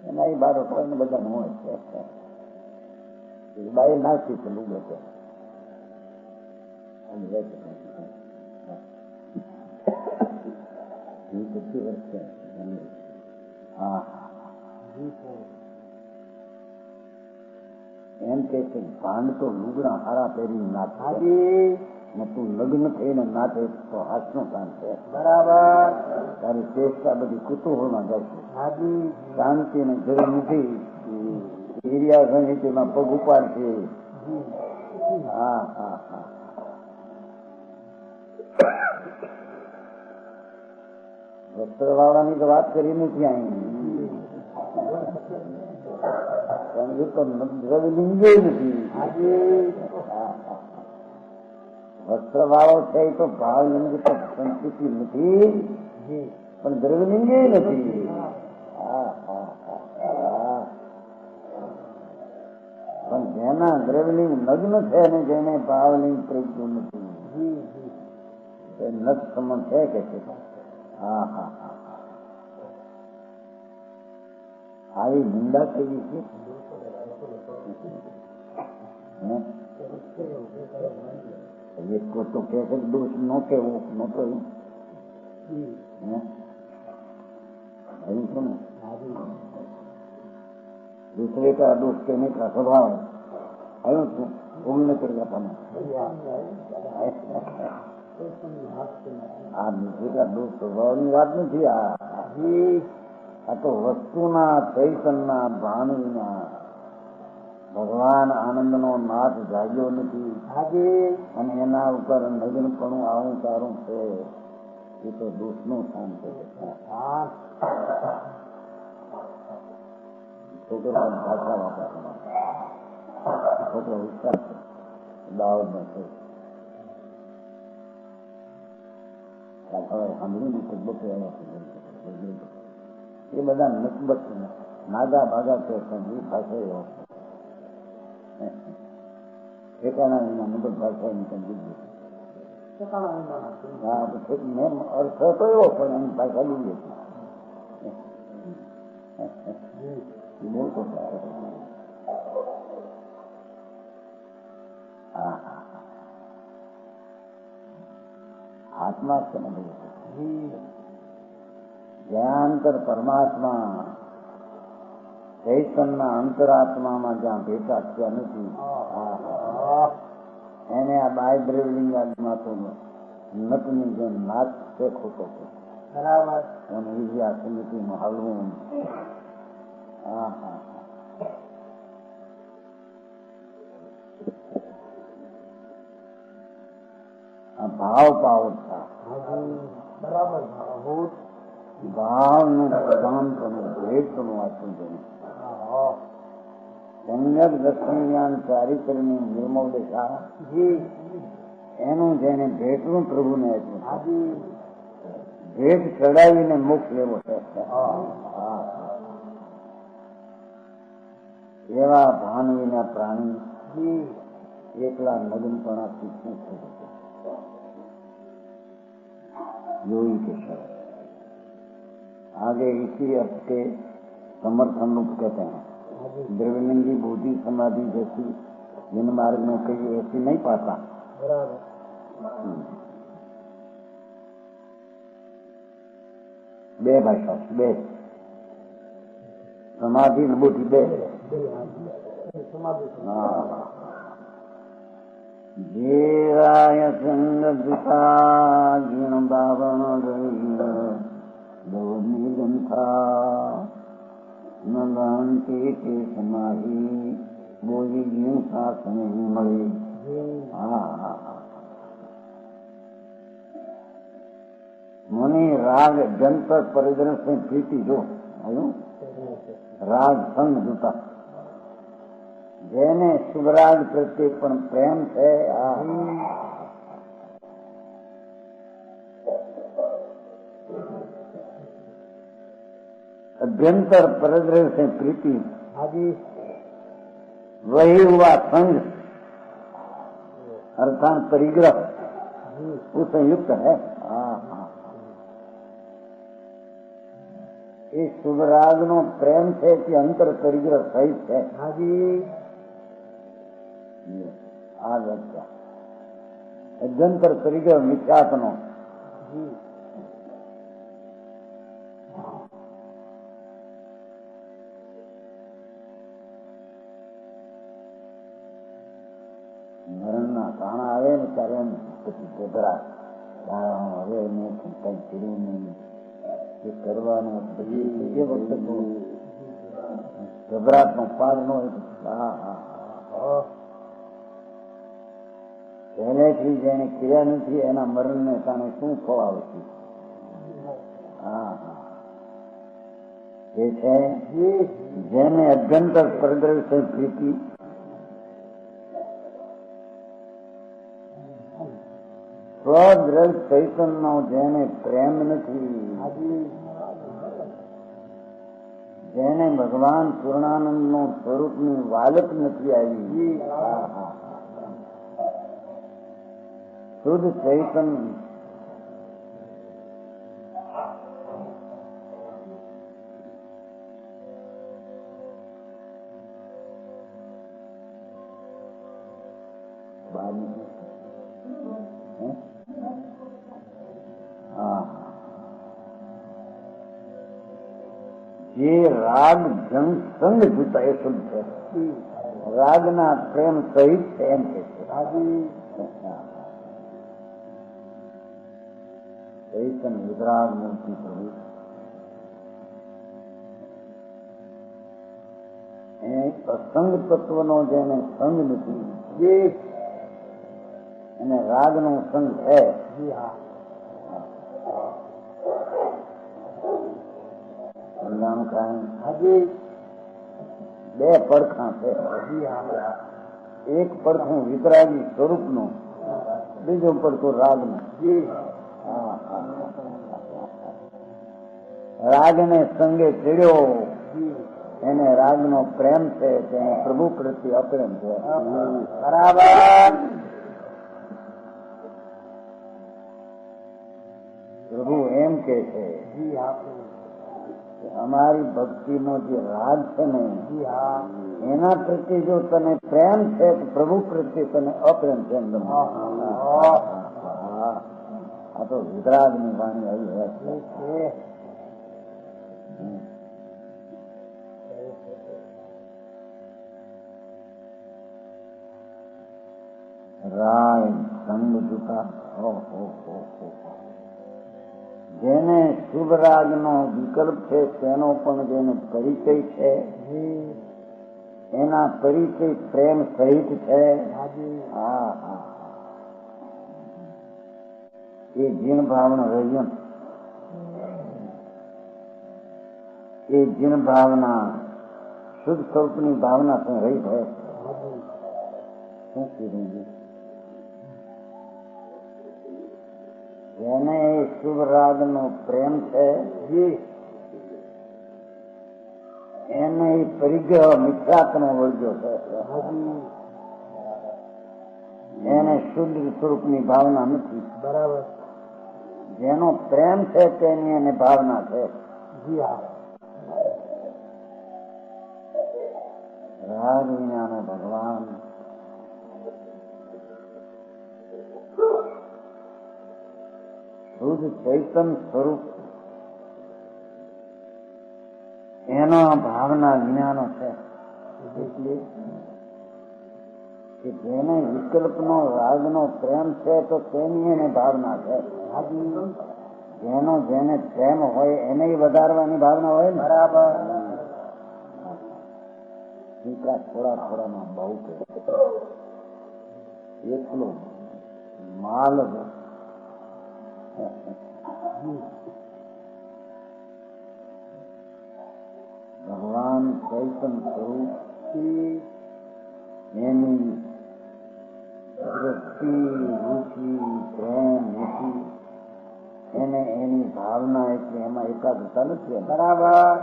C: એના એ બારો ને બધા હોય છે બાઈ નાચતી છે લુગડા કેટલી વર્ષ છે? હા એમ કે છે ભાંડ તો લુગડા હારા પહેરી નાચે ને તું લગ્ન થઈને નાચે તો હાથનો કામ છે।
B: બરાબર
C: તારી ચેષ્ટા બધી કુતૂહલમાં જાય છે। શાંતિ ને જરૂર નથી। એરિયા સમિતિમાં પગ ઉપાડશે। હા હા હા વસ્ત્ર વાળાની તો વાત કરી નથી અહીં તો દ્રવલિંગે નથી। વસ્ત્ર વાળો છે તો ભાવલિંગ તો સંસ્કૃતિ નથી પણ દ્રવલિંગે નથી। પણ જેના દ્રવલિંગ નગ્ન છે ને જેને ભાવલિંગ પ્રજ્ઞ નથી એ નત સંબંધ છે કે છે? હા હા હા આવી નિંદા કેવી છે? એક તો કે છે દોષ નો કેવો નતો दूसरे का दोष कहने का स्वभाव आयो છું ભૂલ કરી આપવાનો આ दूसरे का दोष સ્વભાવની વાત નથી। આ તો વસ્તુના ચૈતનના ભાનના ભગવાન આનંદનો નાથ જાગ્યો નથી અને એના ઉપર નગ્નપણું આવું સારું છે એ તો દોષનું સ્થાન છે। છોકરો પણ ભાષા વાપરવાનો છોકરો હોશિયાર છે દાહોદમાં છે સાંભળ્યું એ બધા નસ્બત નાગા ભાગા છે પણ એ ભાષા એવો ઠેકાણા વિના નંબર ભાષા એની સમજી હા મેમ અર્થ હતો એવો પણ એની ભાષા લીધી હતી બહુ તો આત્મા છે ને જ્ઞાનંતર પરમાત્મા ચૈતનના અંતરાત્મામાં જ્યાં ભેટા થયા નથી એને આ બાય દ્રવલિંગ નટની જેમ નાચ છે ખોટો છે બરાબર અને બીજી આ સમિતિમાં હાલવું ભાવ પાવો બરાબર ભાવનું પ્રધાનપણું ભેટનું વાંચવું જોઈએ સંગત દર્શન જ્ઞાન ચારિત્રની નિર્મળ દેખા એનું જેને ભેટનું પ્રભુને આપ્યું ભેટ ચડાવીને મોક્ષ લેવો છે એવા ભાન વિના પ્રાણી એકલા નગ્નપણાથી શું થઈ શકે योगी के शब्द आगे इसी अर्थ के समर्थन रूप कहते हैं द्रव्यलिंगी बुद्धि समाधि जैसी जिन मार्ग में कहीं ऐसी नहीं पाता बे भाषा बे समाधि बुद्धि बे जीवाय संग दुखा जीण बावण धोनी गंथा न लांती के समाही बोली जीण साथ नहीं मળી मुनि राग जंतर परिग्रह से प्रीति जो आयु राग संग जुटा જેને શુભરાગ પ્રત્યે પણ પ્રેમ છે अभ्यंतर परद्रव्य से प्रीति वही हुआ संग अर्थात परिग्रह उससे युक्त है इस शुभराग नो प्रेम है कि अंतर परिग्रह सहित है अभ्यंतर परिग्रह मिथ्यात्मनो મરણના કાણા આવે ને ત્યારે પછી ગભરાય હવે મેં કઈ કર્યું નહીં એ કરવાનું પછી એ વખતે તો ગભરાટનો પાર ન હોય પહેલેથી જેને ક્રિયા નથી એના મરણને કારણે શું ખવાવે છે એ છે જેને અભ્યંતર પરદ્રવ્ય છે પ્રીતિ સ્વદ્રવ્ય ચૈતનનો જેને પ્રેમ નથી જેને ભગવાન પૂર્ણાનંદ નું સ્વરૂપની વાલક નથી આવી શુદ્ધ ચૈતન જે રાગ જન સંગ જૂતા એ શુદ્ધ છે રાગના પ્રેમ સહિત છે એમ કે છે ચૈતન વિતરાગ મૂર્તિ પ્રભુ એ અસંગ તત્વનો જેને સંગ નથી એને રાગનો સંગ છે બે પડખા છે. એક પડખું વિતરાગી સ્વરૂપનું, બીજું પડખું રાગનું. રાગને સંગે ચડ્યો એને રાગનો પ્રેમ છે, તેને પ્રભુ પ્રત્યે અપ્રેમ છે. બરાબર. પ્રભુ એમ કે છે અમારી ભક્તિનો જે રાગ છે ને એના પ્રત્યે જો તને પ્રેમ છે તો પ્રભુ પ્રત્યે તને અપ્રેમ છે. આ તો વિતરાગની વાણી આવી છે. રાય સંગ જુતા જેને શુભ રાગનો વિકલ્પ છે તેનો પણ જેને પરિચય છે એના પરિચય પ્રેમ સહિત છે. એ જીણ ભાવના રહ્યું, એ જીણ ભાવના શુદ્ધ સ્વરૂપની ભાવના પણ રહી છે. શું કીધું? જેને એ શુભ રાગનો પ્રેમ છે એને એ પરિગ્રહ મિથ્યાત્મનો વળગ્યો છે. એને શુદ્ધ સ્વરૂપની ભાવના નથી. બરાબર. જેનો પ્રેમ છે તેની એને ભાવના છે. રાગ વિના ભગવાન શુદ્ધ ચૈતન સ્વરૂપ એનો ભાવના વિનાનો છે. એટલે કે જેને વિકલ્પનો રાગનો પ્રેમ છે તો તેની એને ભાવના છે. જેનો જેને પ્રેમ હોય એને વધારવાની ભાવના હોય ને. બરાબર. થોડા થોડામાં બહુ કે એટલું માલ ભગવાન ચૈતન સ્વરૂપ એની દ્રષ્ટિ રુચિ પ્રેમ રુચિ એને એની ભાવના એટલે એમાં એકાગ્રતા નથી. બરાબર.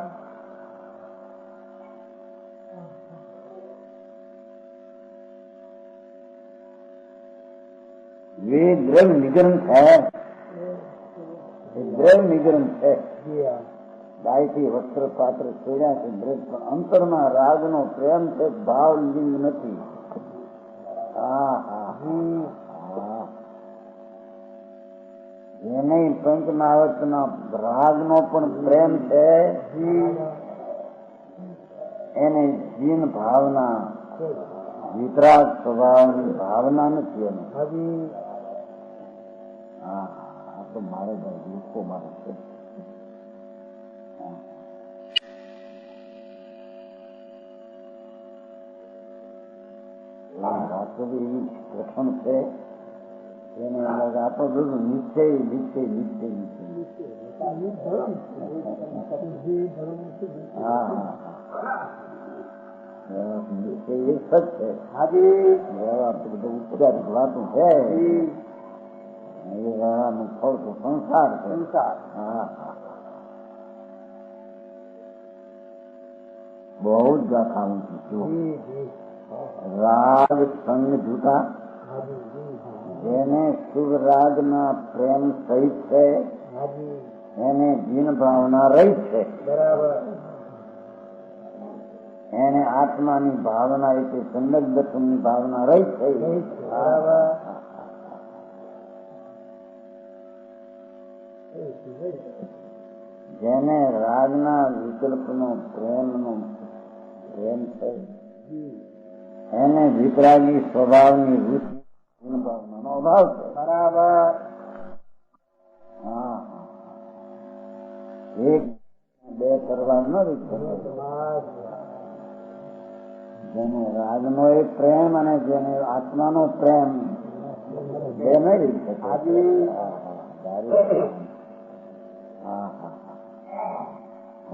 C: वे द्रव्य निग्रंथ है, દ્રવ્ય નિગ્રંથ છે. ગાયથી વસ્ત્ર પાત્ર છોડ્યા છે દ્રવ્ય, પણ અંતરમાં રાગનો પ્રેમ છે, ભાવ લિંગ નથી. જેને પંચમહાવતના રાગનો પણ પ્રેમ છે એને જીન ભાવના વિતરાગ સ્વભાવની ભાવના નથી. એને આ તો મારે ભાઈ લોકો મારે છે. વાતો એવી પ્રથમ છે એને આ તો બધું નિશ્ચય નિશ્ચય નિશ્ચય નિશ્ચય. નિશ્ચય એ સચ છે. બધું ઉપચારિક વાતો છે. એ વેળાનું ફળ તો સંસાર છે. બહુ જ ગાથા ઊંચી. રાગ સંગ જૂતા જેને શુભ રાગના પ્રેમ સહિત છે એને જીન ભાવના રહી છે. બરાબર. એને આત્માની ભાવના એટલે સંદગ્ધની ભાવના રહી છે. બરાબર. જેને રાગના વિકલ્પનો પ્રેમનો પ્રેમ છે એને વિતરાગી સ્વભાવની વૃત્તિ ભાવનાનો અભાવ છે. બરાબર. એક બે કરવા ન જેને રાગનો એ પ્રેમ અને જેને આત્માનો પ્રેમ એ નહીં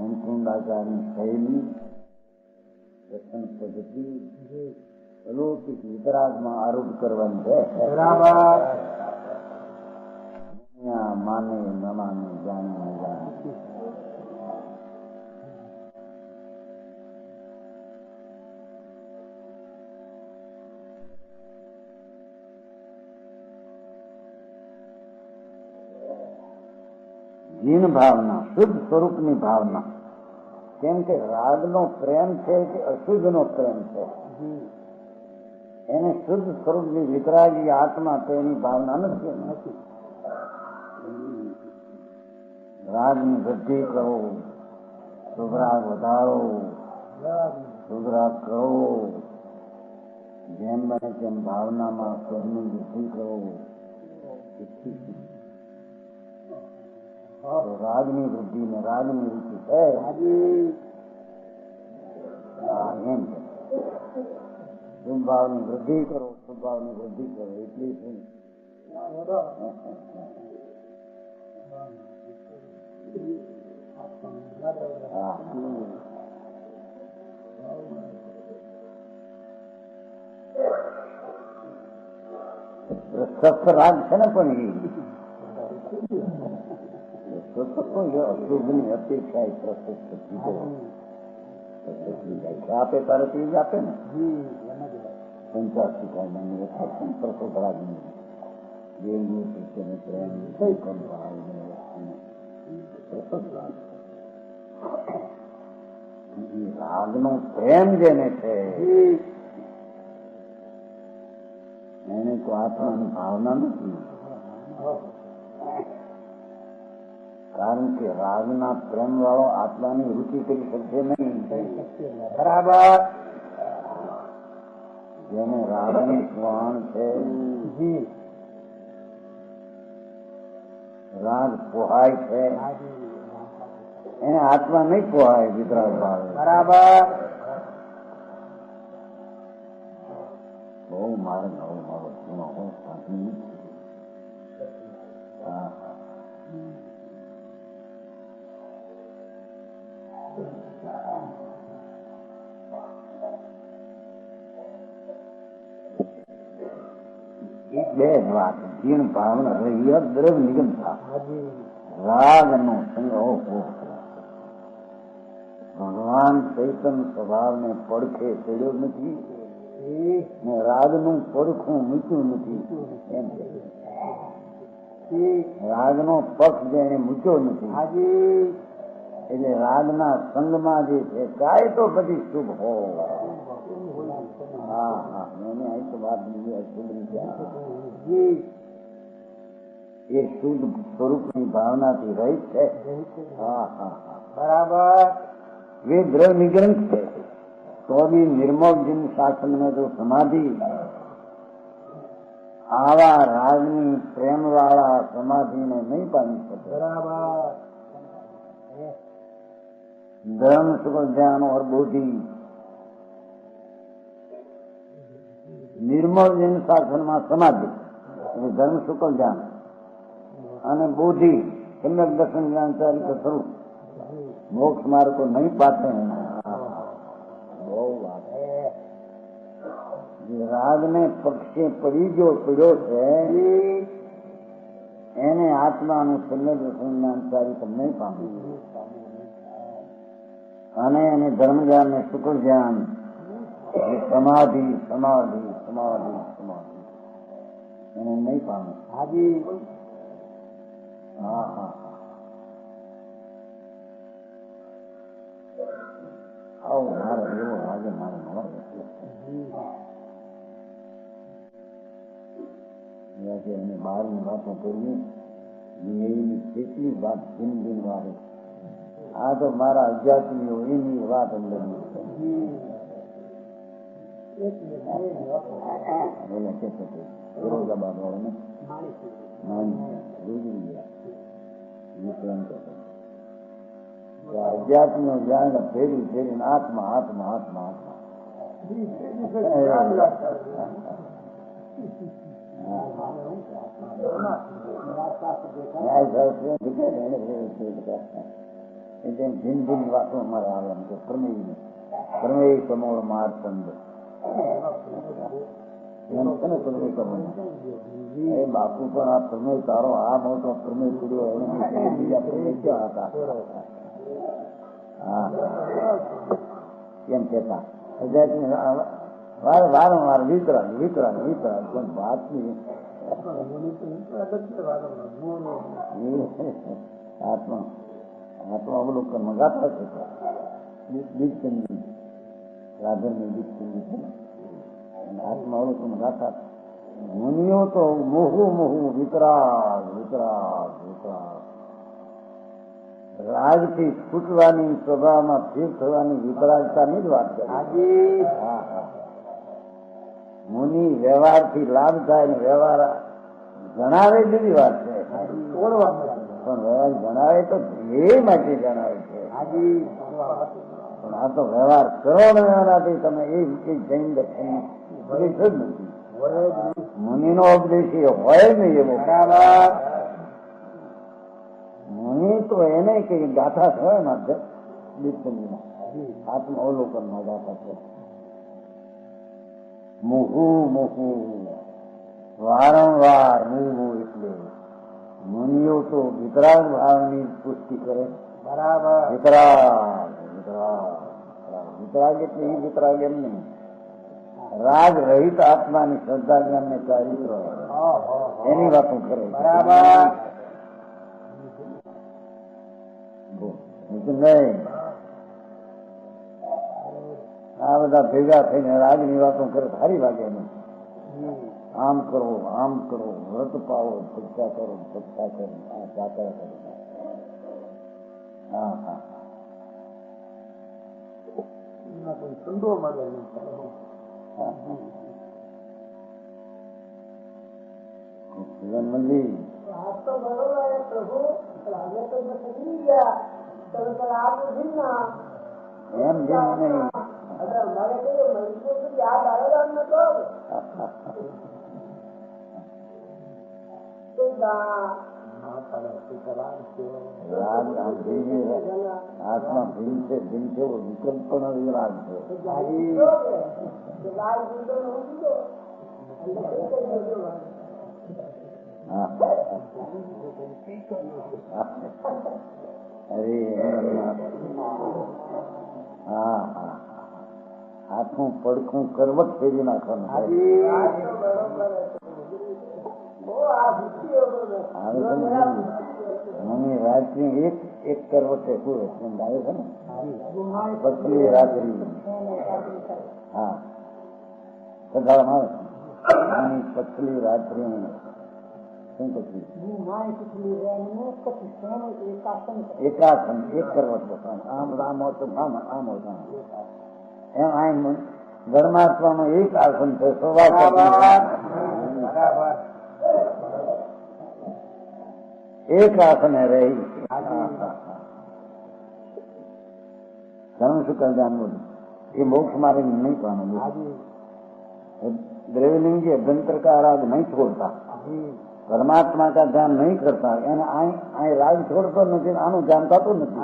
C: અંકુંડાચારની શૈલી દર્શન પદ્ધતિ અલૌકિક વિતરાગમાં આરૂઢ કરવાની છે.
B: બરાબર.
C: માને ન માને, જાણે ન જાણે. જીન ભાવના, શુદ્ધ સ્વરૂપની ભાવના. કેમ કે રાગનો પ્રેમ છે કે અશુદ્ધનો પ્રેમ છે, એને શુદ્ધ સ્વરૂપની વિતરાગી આત્મા તેની ભાવના નથી. રાગની વૃદ્ધિ કરો, શુભરાગ વધારો, શુભરાગ કરો, જેમ બને તેમ ભાવનામાં શુભની વૃદ્ધિ કરો. રાગની વૃદ્ધિ ને રાગની રૂચિ છે. એમ છે શુભ ભાવની વૃદ્ધિ કરો, શુભ ભાવની વૃદ્ધિ કરો. એટલી શું સસ્ત રાગ છે ને, પણ અશુભની અપેક્ષા એ પ્રશસ્ત આપે તારે તે જ આપે ને. 85 કાયદાની પ્રશસ્ત રાગની રાગનો પ્રેમ જેને છે એને તો આત્માની ભાવના નથી. કારણ કે રાગના પ્રેમ વાળો આત્માની રુચિ કરી શકશે નહીં.
B: બરાબર.
C: જેને રાગનું સ્વાણ છે, રાગ પોહાય છે, એને આત્મા નહીં પોહાય. વિતરાગ ભાવ
B: બરાબર.
C: બહુ મારે નવો મારો સાચી. બે જ વાત. જીણ ભાવના રહી દ્રવ નિગમતા. રાગ નો સંગ્રહ. ભગવાન ચૈતન સ્વભાવને પડખે ચડ્યો નથી ને રાગનું પડખું મૂક્યું નથી. એમ રાગનો પક્ષ જેને મૂક્યો નથી, એટલે રાગના સંગમાં જે છે કાંઈ તો બધી શુભ હો. હા હા, મેને અહીં તો વાત એ શુદ્ધ સ્વરૂપની ભાવનાથી રહિત છે. હા હા હા,
B: બરાબર.
C: વે દ્રવ નિગ્રંથ છે. તો બી નિર્મળ જીન શાસનમાં જો સમાધિ આવા રાગની પ્રેમ વાળા સમાધિને નહીં પામી શકે.
B: બરાબર.
C: ધર્મ સુખ ધ્યાન और બોધિ નિર્મળ જીન શાસનમાં સમાધિ એટલે ધર્મ સુખ ધ્યાન અને બોધિ સમ્યક દર્શન જ્ઞાન ચારિત્ર સ્વરૂપ મોક્ષ માર્ગ તો નહીં પાતે. બહુ વાત. રાગને પક્ષે પડી જો પડ્યો છે એને આત્માનું સમ્યક દર્શન જ્ઞાન ચારિત્ર નહીં પામ્યું. અને એને ધર્મ જ્ઞાન ને સુખ જ્ઞાન સમાધિ સમાધિ સમાધિ સમાધિ એને નહીં પામે.
B: હાજી.
C: હા હા, આવો મારે એવો લાગે મારે મળે. એને બહારની વાતો કરવી એની કેટલી વાત દિન દિન વારે. આ તો મારા અધ્યાત્મીઓ એની વાત અંદર ફિરોઝાબાદ વાળાને અધ્યાત્મીઓ જાણે ફેરી ફેરીને આત્મા આત્મા આત્મા આત્મા. ભિન્ન ભિન્ન વાતો અમારે આવે એમ કે પ્રમેય પ્રમેય કમોળ મારચંદ એમ છે ને પ્રમેય કમોળ. એ બાપુ પણ આ પ્રમેય તારો આ મોટો પ્રમેય કર્યો એને બીજા પ્રમેય ક્યાં હતા? હા કેમ કેતા વારંવાર વિતરાગ વિતરાગ વિતરાગ પણ વાતની આત્મા આત્મા અવલોકનમાં ગાતા છે. બીજચંદી રાધનની બીજચંદી છે અને આત્મા અવલોકનમાં ગાતા. મુનિઓ તો મોહું મોહું વિતરાગ વિતરાગ વિતરાગ રાગથી છૂટવાની સ્વભાવમાં ફેર થવાની વિતરાગતાની જ વાત કરે. હા હા મુનિ વ્યવહારથી લાભ થાય ને વ્યવહાર જણાવે બીજી વાત છે, પણ વ્યવહાર જણાવે તો એ માટે જણાવે છે. પણ આ તો વ્યવહાર કરો ને એનાથી તમે એ જૈન દર્શન ઉપદેશ જ નથી. મુનિનો ઉપદેશ એ હોય નહીં એવો. મુનિ તો એને કઈ ગાથા થયો ને દીપચંદીમાં આત્મ અવલોકનમાં ગાથા છે. મોહું મોહું વારંવાર મોહું એટલે મુનિઓ તો વિતરાગ ભાવની પુષ્ટિ કરે. બરાબર વિતરાગ વિતરાગ વિતરાગ એટલે એ વિતરાગ એમ નહીં, રાગ રહિત આત્માની શ્રદ્ધા જ્ઞાનને ચારિત્ર એની વાતો કરે. બરાબર નહીં આ બધા ભેગા થઈને રાગની વાતો કરે સારી લાગે નહીં. આમ કરવો આમ કરવો વ્રત પાવો સચ્ચા કરો સચ્ચા કરો આ ચાકર કરો. હા હા ઠંડો મળે મંદિર એમ જેમ નહીં આત્મા ભીમ છે ભીમ છે વિકલ્પ પણ રાગ છે. અરે હા હા આખું પડખું કરવટ ફેરી નાખવાનું. મને રાત્રિ એક એક કરવટે પૂરે આવે છે ને પછલી રાત્રિ. હા સગાળમાં આવે છે પછલી રાત્રિ શું પછી એકાસન એક કરવટ આમ રામ હોતો આમ આમ હોતા એમ આમ ધર્માત્મામાં એક આસન છે. એક આસને રહી ધર્મ શુક્લ ધ્યાન બોલું એ મોક્ષ મારે નહીં પાનું. द्रव्यलिंग के अभ्यंतर का राग नहीं छोड़ता, परमात्मा का ध्यान नहीं करता, यानी आई राग छोड़ता नहीं, आनु जानता तो नहीं.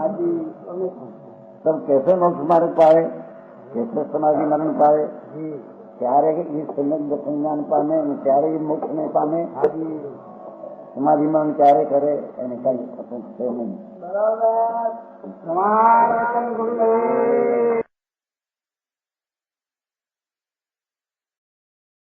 C: तब कैसे मोक्ष मार्ग पाए, कैसे समाधि मरण पाए, क्यारे संज्ञान पामे, क्यारे मोक्ष नहीं पामे, समाधि मरण क्यारे करे, कई नहीं.